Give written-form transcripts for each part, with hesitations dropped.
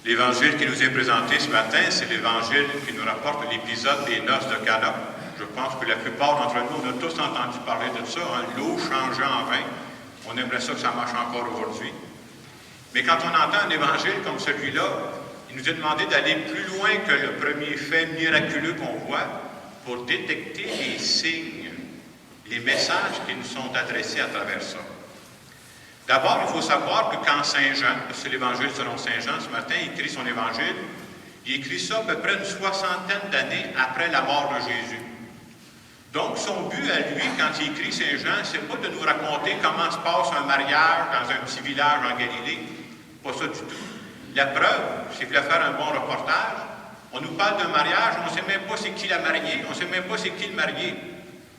L'évangile qui nous est présenté ce matin, c'est l'évangile qui nous rapporte l'épisode des noces de Cana. Je pense que la plupart d'entre nous, on a tous entendu parler de ça, hein, l'eau changée en vin. On aimerait ça que ça marche encore aujourd'hui. Mais quand on entend un évangile comme celui-là, il nous est demandé d'aller plus loin que le premier fait miraculeux qu'on voit pour détecter les signes, les messages qui nous sont adressés à travers ça. D'abord, il faut savoir que quand Saint Jean, c'est l'évangile selon Saint Jean ce matin, écrit son évangile, il écrit ça à peu près une soixantaine d'années après la mort de Jésus. Donc, son but à lui, quand il écrit Saint Jean, c'est pas de nous raconter comment se passe un mariage dans un petit village en Galilée. Pas ça du tout. La preuve, c'est qu'il voulait faire un bon reportage. On nous parle d'un mariage, on ne sait même pas c'est qui la mariée, on ne sait même pas c'est qui le marié.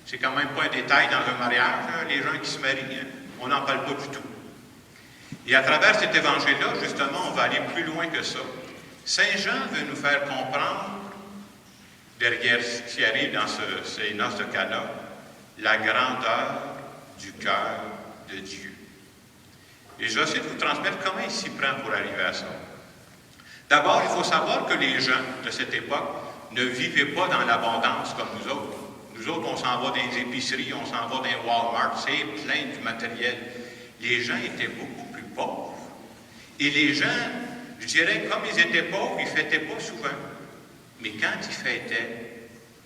C'est quand même pas un détail dans un mariage, hein, les gens qui se marient, hein, on n'en parle pas du tout. Et à travers cet évangile-là, justement, on va aller plus loin que ça. Saint Jean veut nous faire comprendre, derrière ce qui arrive dans ces noces de Cana, la grandeur du cœur de Dieu. Et je vais essayer de vous transmettre comment il s'y prend pour arriver à ça. D'abord, il faut savoir que les gens de cette époque ne vivaient pas dans l'abondance comme nous autres. Nous autres, on s'en va dans les épiceries, on s'en va dans les Walmart, c'est plein de matériel. Les gens étaient beaucoup plus pauvres. Et les gens, je dirais, comme ils étaient pauvres, ils ne fêtaient pas souvent. Mais quand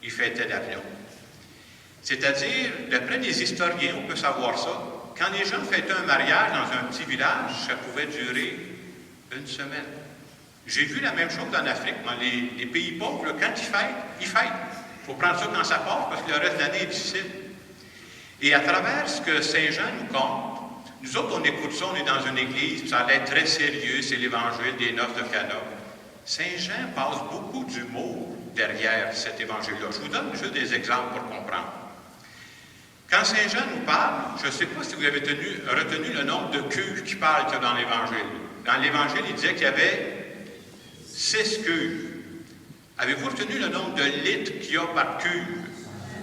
ils fêtaient d'avion. C'est-à-dire, d'après les historiens, on peut savoir ça, quand les gens fêtaient un mariage dans un petit village, ça pouvait durer une semaine. J'ai vu la même chose en Afrique, dans les pays pauvres, là, quand ils fêtent. Il faut prendre ça quand ça passe, parce que le reste de l'année est difficile. Et à travers ce que Saint Jean nous conte, nous autres, on écoute ça, on est dans une église, ça a l'air très sérieux, c'est l'évangile des noces de Cana. Saint Jean passe beaucoup d'humour derrière cet évangile-là. Je vous donne juste des exemples pour comprendre. Quand Saint Jean nous parle, je ne sais pas si vous avez retenu le nombre de cuves qui parlent dans l'Évangile. Dans l'Évangile, il disait qu'il y avait 6 cuves. Avez-vous retenu le nombre de litres qu'il y a par cuve?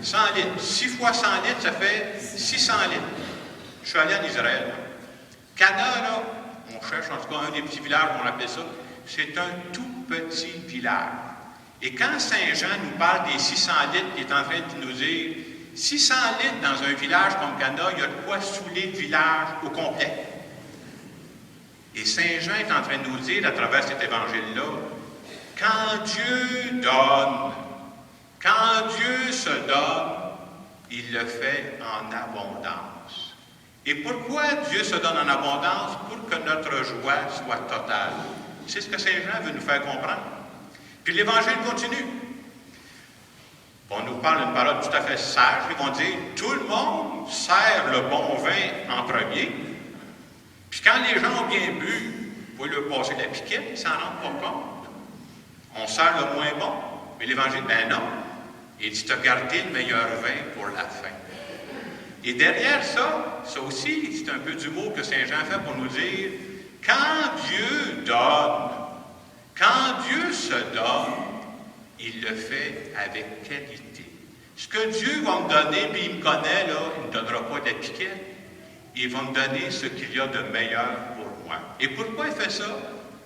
100 litres. 6 fois 100 litres, ça fait 600 litres. Je suis allé en Israël. Cana, là, on cherche en tout cas un des petits villages, on appelle ça, c'est un tout petit village. Et quand Saint Jean nous parle des 600 litres, il est en train de nous dire 600 litres dans un village comme Cana, il y a de quoi saouler le village au complet. Et Saint Jean est en train de nous dire, à travers cet évangile-là, quand Dieu donne, quand Dieu se donne, il le fait en abondance. Et pourquoi Dieu se donne en abondance? Pour que notre joie soit totale. C'est ce que Saint Jean veut nous faire comprendre. Puis l'Évangile continue. On nous parle d'une parole tout à fait sage. Ils vont dire, tout le monde sert le bon vin en premier. Puis quand les gens ont bien bu, vous pouvez leur passer la piquette, ils s'en rendent pas compte. On sert le moins bon. Mais l'Évangile, ben non. Il dit, tu as gardé le meilleur vin pour la fin. Et derrière ça, ça aussi, c'est un peu d'humour que Saint Jean fait pour nous dire, quand Dieu donne, quand Dieu se donne, il le fait avec qualité. Ce que Dieu va me donner, puis il me connaît, là, il ne me donnera pas d'étiquette. Il va me donner ce qu'il y a de meilleur pour moi. Et pourquoi il fait ça?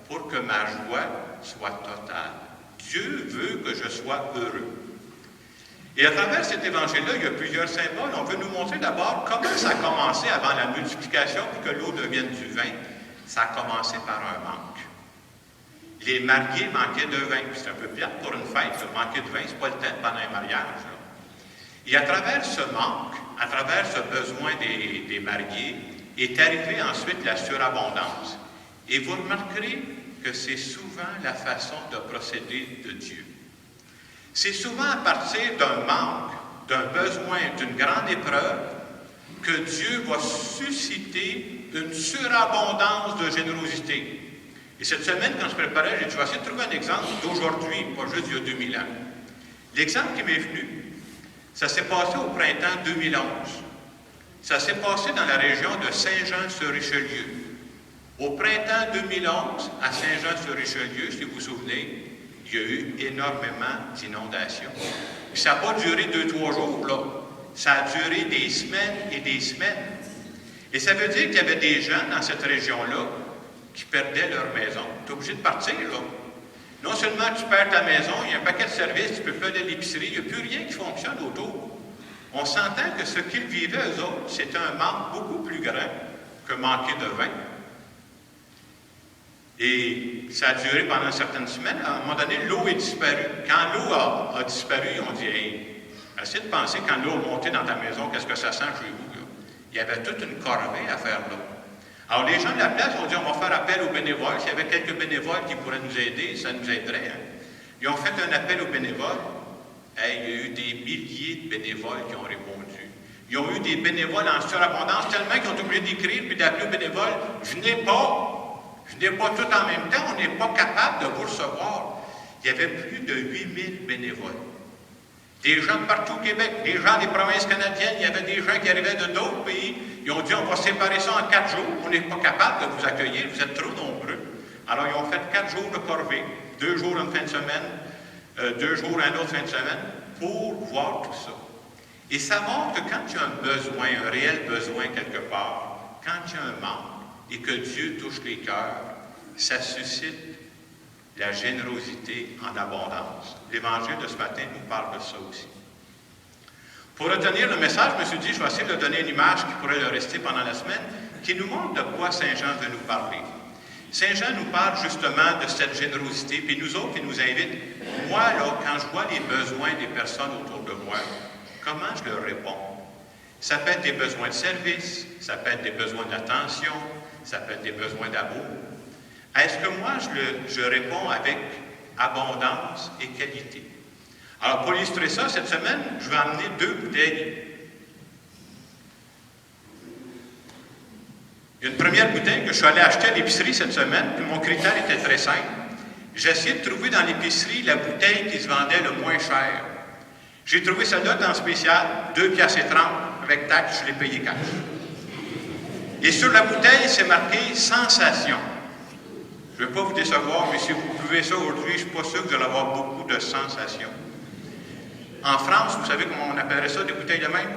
Pour que ma joie soit totale. Dieu veut que je sois heureux. Et à travers cet évangile-là, il y a plusieurs symboles. On veut nous montrer d'abord comment ça a commencé avant la multiplication pour que l'eau devienne du vin. Ça a commencé par un manque. Les mariés manquaient de vin. C'est un peu plate pour une fête, manquer de vin, c'est pas le temps pendant un mariage. Là. Et à travers ce manque, à travers ce besoin des mariés, est arrivée ensuite la surabondance. Et vous remarquerez que c'est souvent la façon de procéder de Dieu. C'est souvent à partir d'un manque, d'un besoin, d'une grande épreuve, que Dieu va susciter une surabondance de générosité. Et cette semaine, quand je préparais, j'ai dit, je vais essayer de trouver un exemple d'aujourd'hui, pas juste il y a 2000 ans. L'exemple qui m'est venu, ça s'est passé au printemps 2011. Ça s'est passé dans la région de Saint-Jean-sur-Richelieu. Au printemps 2011, à Saint-Jean-sur-Richelieu, si vous vous souvenez, il y a eu énormément d'inondations. Puis ça n'a pas duré 2-3 jours, là. Ça a duré des semaines et des semaines. Et ça veut dire qu'il y avait des gens dans cette région-là qui perdaient leur maison. Tu es obligé de partir, là. Non seulement tu perds ta maison, il y a un paquet de services, tu ne peux plus aller à l'épicerie, il n'y a plus rien qui fonctionne autour. On s'entend que ce qu'ils vivaient, eux autres, c'était un manque beaucoup plus grand que manquer de vin. Et ça a duré pendant certaines semaines. À un moment donné, l'eau est disparue. Quand l'eau a disparu, on dit, hey, essaie de penser quand l'eau a monté dans ta maison, qu'est-ce que ça sent chez vous, là? Il y avait toute une corvée à faire là. Alors, les gens de la place ont dit, on va faire appel aux bénévoles. S'il y avait quelques bénévoles qui pourraient nous aider, ça nous aiderait. Hein? Ils ont fait un appel aux bénévoles. Hey, il y a eu des milliers de bénévoles qui ont répondu. Ils ont eu des bénévoles en surabondance, tellement qu'ils ont été obligés d'écrire puis d'appeler aux bénévoles. Venez pas tout en même temps, on n'est pas capable de vous recevoir. Il y avait plus de 8000 bénévoles. Des gens de partout au Québec, des gens des provinces canadiennes, il y avait des gens qui arrivaient de d'autres pays. Ils ont dit, on va séparer ça en 4 jours. On n'est pas capable de vous accueillir, vous êtes trop nombreux. Alors, ils ont fait 4 jours de corvée, 2 jours une fin de semaine, 2 jours un autre fin de semaine, pour voir tout ça. Et ça montre que quand il y a un besoin, un réel besoin quelque part, quand il y a un manque, et que Dieu touche les cœurs, ça suscite la générosité en abondance. L'Évangile de ce matin nous parle de ça aussi. Pour retenir le message, je me suis dit, je vais essayer de donner une image qui pourrait le rester pendant la semaine, qui nous montre de quoi Saint Jean veut nous parler. Saint Jean nous parle justement de cette générosité, puis nous autres, il nous invite. Moi, là, quand je vois les besoins des personnes autour de moi, comment je leur réponds? Ça peut être des besoins de service, ça peut être des besoins d'attention, ça peut être des besoins d'amour. Est-ce que moi, je réponds avec abondance et qualité? Alors, pour illustrer ça, cette semaine, je vais amener 2 bouteilles. Il y a une première bouteille que je suis allé acheter à l'épicerie cette semaine, puis mon critère était très simple. J'ai essayé de trouver dans l'épicerie la bouteille qui se vendait le moins cher. J'ai trouvé celle-là dans le spécial, 2,30 $, avec taxe, je l'ai payé cash. Et sur la bouteille, c'est marqué « Sensation ». Je ne vais pas vous décevoir, mais si vous buvez ça aujourd'hui, je ne suis pas sûr que vous allez avoir beaucoup de sensations. En France, vous savez comment on appellerait ça, des bouteilles de même?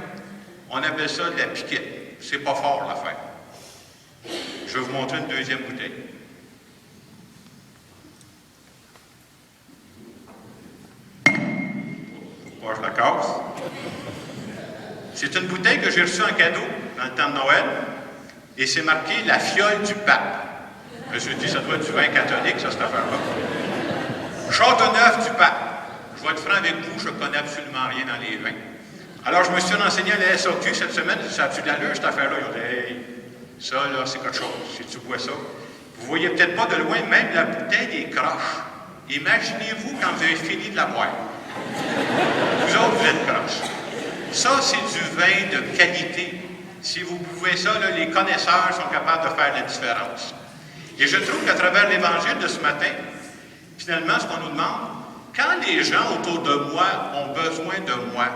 On appelle ça de la piquette. C'est pas fort, l'affaire. Je vais vous montrer une deuxième bouteille. Faut pas que je la casse. C'est une bouteille que j'ai reçue en cadeau dans le temps de Noël, et c'est marqué « La fiole du pape ». Je me suis dit, ça doit être du vin catholique, ça, cette affaire-là. Châteauneuf du pape. Je vais être franc avec vous, je ne connais absolument rien dans les vins. Alors, je me suis renseigné à la SAQ cette semaine, ça a-tu de l'allure, cette affaire-là? Ils ont dit, hey, ça, là, c'est quelque chose, si tu bois ça. Vous voyez peut-être pas de loin, même la bouteille est croche. Imaginez-vous quand vous avez fini de la boire. Vous autres, vous êtes croche. Ça, c'est du vin de qualité. Si vous buvez ça, là, les connaisseurs sont capables de faire la différence. Et je trouve qu'à travers l'Évangile de ce matin, finalement, ce qu'on nous demande, quand les gens autour de moi ont besoin de moi,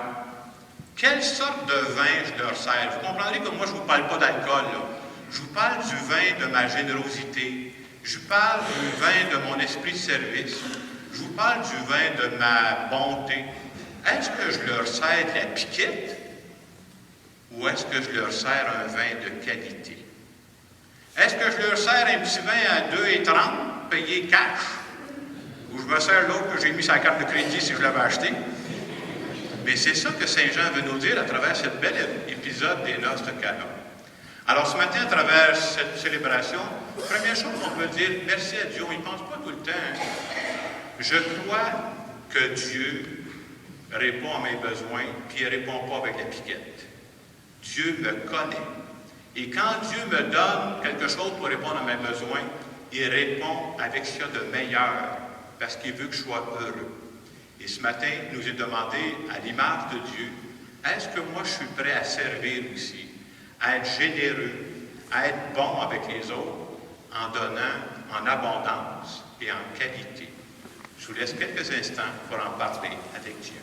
quelle sorte de vin je leur sers? Vous comprendrez que moi, je ne vous parle pas d'alcool, là. Je vous parle du vin de ma générosité. Je vous parle du vin de mon esprit de service. Je vous parle du vin de ma bonté. Est-ce que je leur sers de la piquette ou est-ce que je leur sers un vin de qualité? Est-ce que je leur sers un petit vin à 2,30 $, payé cash? Ou je me sers l'autre que j'ai mis sur la carte de crédit si je l'avais acheté? Mais c'est ça que Saint Jean veut nous dire à travers ce bel épisode des noces de Cana. Alors ce matin, à travers cette célébration, première chose qu'on peut dire, merci à Dieu, on n'y pense pas tout le temps. Je crois que Dieu répond à mes besoins, puis il ne répond pas avec la piquette. Dieu me connaît. Et quand Dieu me donne quelque chose pour répondre à mes besoins, il répond avec ce qu'il y a de meilleur, parce qu'il veut que je sois heureux. Et ce matin, il nous est demandé, à l'image de Dieu, est-ce que moi je suis prêt à servir aussi, à être généreux, à être bon avec les autres, en donnant en abondance et en qualité? Je vous laisse quelques instants pour en parler avec Dieu.